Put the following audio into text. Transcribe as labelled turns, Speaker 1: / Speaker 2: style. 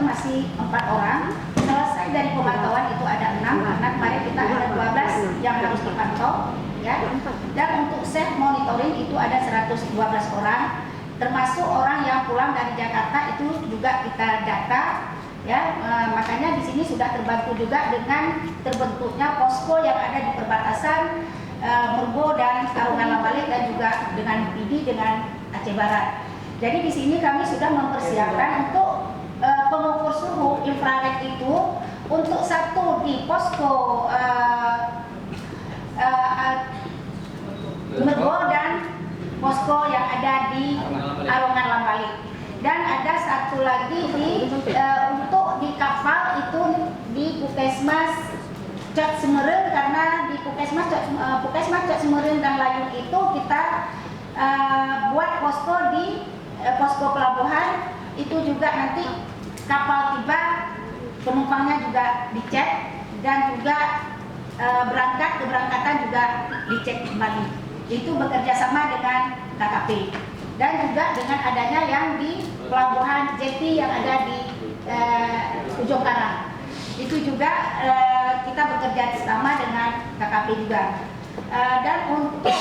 Speaker 1: masih 4 orang. Selesai dari pemantauan itu ada 6, karena kemarin kita ada 12 yang harus dipantau, ya. Dan untuk self monitoring itu ada 112 orang, termasuk orang yang pulang dari Jakarta itu juga kita data, ya. Makanya di sini sudah terbantu juga dengan terbentuknya posko yang ada di perbatasan Mergo dan Arungan Lambalik, dan juga dengan PD dengan Aceh Barat. Jadi di sini kami sudah mempersiapkan untuk pengukur suhu infrared itu untuk satu di posko Mergo dan posko yang ada di Arungan Lambalik, dan ada satu lagi untuk di kapal itu di Puskesmas Cot Semereun, karena di Puskesmas Cot Semereun dan Layung itu kita buat posko di posko pelabuhan. Itu juga nanti kapal tiba penumpangnya juga dicek, dan juga keberangkatan juga dicek kembali. Itu bekerja sama dengan KKP, dan juga dengan adanya yang di pelabuhan Jeti yang ada di Ujung Karang. Itu juga kita bekerja sama dengan KKP juga. Dan untuk